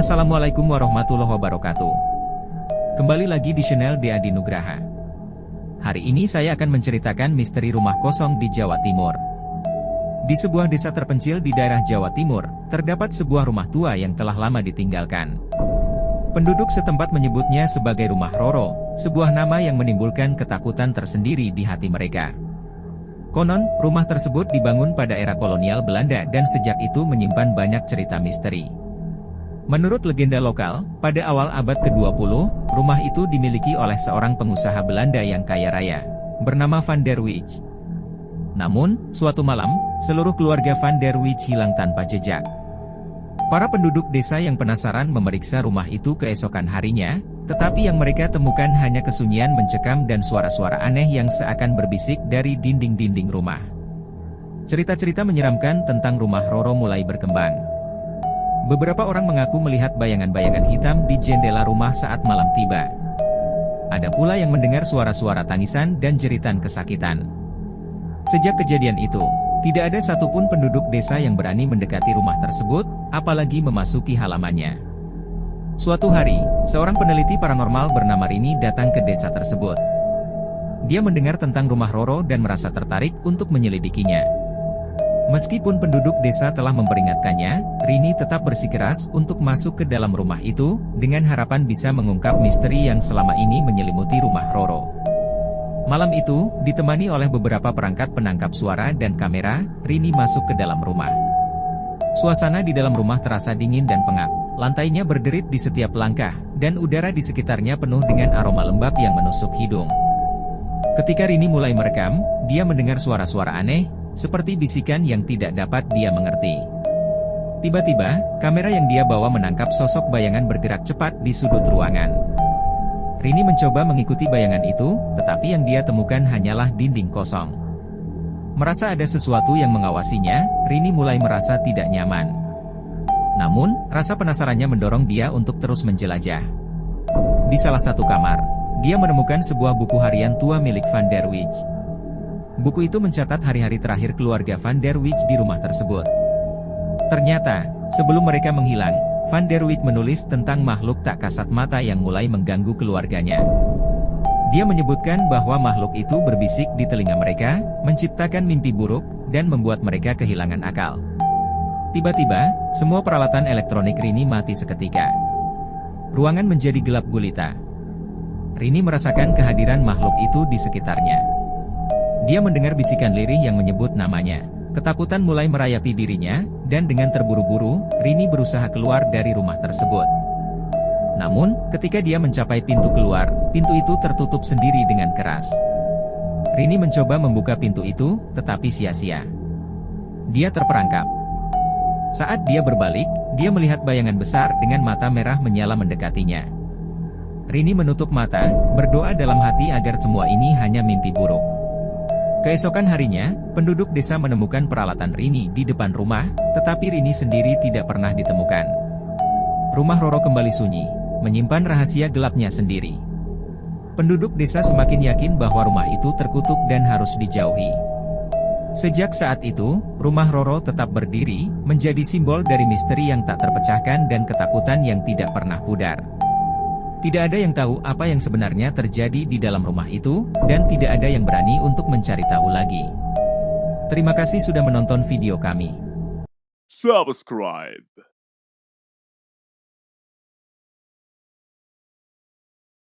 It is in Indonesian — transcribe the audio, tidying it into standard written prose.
Assalamualaikum warahmatullahi wabarakatuh. Kembali lagi di channel Deadi Nugraha. Hari ini saya akan menceritakan misteri rumah kosong di Jawa Timur. Di sebuah desa terpencil di daerah Jawa Timur, terdapat sebuah rumah tua yang telah lama ditinggalkan. Penduduk setempat menyebutnya sebagai Rumah Roro, sebuah nama yang menimbulkan ketakutan tersendiri di hati mereka. Konon, rumah tersebut dibangun pada era kolonial Belanda dan sejak itu menyimpan banyak cerita misteri. Menurut legenda lokal, pada awal abad ke-20, rumah itu dimiliki oleh seorang pengusaha Belanda yang kaya raya, bernama Van der Wijk. Namun, suatu malam, seluruh keluarga Van der Wijk hilang tanpa jejak. Para penduduk desa yang penasaran memeriksa rumah itu keesokan harinya, tetapi yang mereka temukan hanya kesunyian mencekam dan suara-suara aneh yang seakan berbisik dari dinding-dinding rumah. Cerita-cerita menyeramkan tentang rumah Roro mulai berkembang. Beberapa orang mengaku melihat bayangan-bayangan hitam di jendela rumah saat malam tiba. Ada pula yang mendengar suara-suara tangisan dan jeritan kesakitan. Sejak kejadian itu, tidak ada satupun penduduk desa yang berani mendekati rumah tersebut, apalagi memasuki halamannya. Suatu hari, seorang peneliti paranormal bernama Rini datang ke desa tersebut. Dia mendengar tentang rumah Roro dan merasa tertarik untuk menyelidikinya. Meskipun penduduk desa telah memperingatkannya, Rini tetap bersikeras untuk masuk ke dalam rumah itu, dengan harapan bisa mengungkap misteri yang selama ini menyelimuti rumah Roro. Malam itu, ditemani oleh beberapa perangkat penangkap suara dan kamera, Rini masuk ke dalam rumah. Suasana di dalam rumah terasa dingin dan pengap, lantainya berderit di setiap langkah, dan udara di sekitarnya penuh dengan aroma lembab yang menusuk hidung. Ketika Rini mulai merekam, dia mendengar suara-suara aneh, seperti bisikan yang tidak dapat dia mengerti. Tiba-tiba, kamera yang dia bawa menangkap sosok bayangan bergerak cepat di sudut ruangan. Rini mencoba mengikuti bayangan itu, tetapi yang dia temukan hanyalah dinding kosong. Merasa ada sesuatu yang mengawasinya, Rini mulai merasa tidak nyaman. Namun, rasa penasarannya mendorong dia untuk terus menjelajah. Di salah satu kamar, dia menemukan sebuah buku harian tua milik Van der Wijk. Buku itu mencatat hari-hari terakhir keluarga Van der Wijk di rumah tersebut. Ternyata, sebelum mereka menghilang, Van der Wijk menulis tentang makhluk tak kasat mata yang mulai mengganggu keluarganya. Dia menyebutkan bahwa makhluk itu berbisik di telinga mereka, menciptakan mimpi buruk, dan membuat mereka kehilangan akal. Tiba-tiba, semua peralatan elektronik Rini mati seketika. Ruangan menjadi gelap gulita. Rini merasakan kehadiran makhluk itu di sekitarnya. Dia mendengar bisikan lirih yang menyebut namanya. Ketakutan mulai merayapi dirinya, dan dengan terburu-buru, Rini berusaha keluar dari rumah tersebut. Namun, ketika dia mencapai pintu keluar, pintu itu tertutup sendiri dengan keras. Rini mencoba membuka pintu itu, tetapi sia-sia. Dia terperangkap. Saat dia berbalik, dia melihat bayangan besar dengan mata merah menyala mendekatinya. Rini menutup mata, berdoa dalam hati agar semua ini hanya mimpi buruk. Keesokan harinya, penduduk desa menemukan peralatan Rini di depan rumah, tetapi Rini sendiri tidak pernah ditemukan. Rumah Roro kembali sunyi, menyimpan rahasia gelapnya sendiri. Penduduk desa semakin yakin bahwa rumah itu terkutuk dan harus dijauhi. Sejak saat itu, rumah Roro tetap berdiri, menjadi simbol dari misteri yang tak terpecahkan dan ketakutan yang tidak pernah pudar. Tidak ada yang tahu apa yang sebenarnya terjadi di dalam rumah itu, dan tidak ada yang berani untuk mencari tahu lagi. Terima kasih sudah menonton video kami. Subscribe.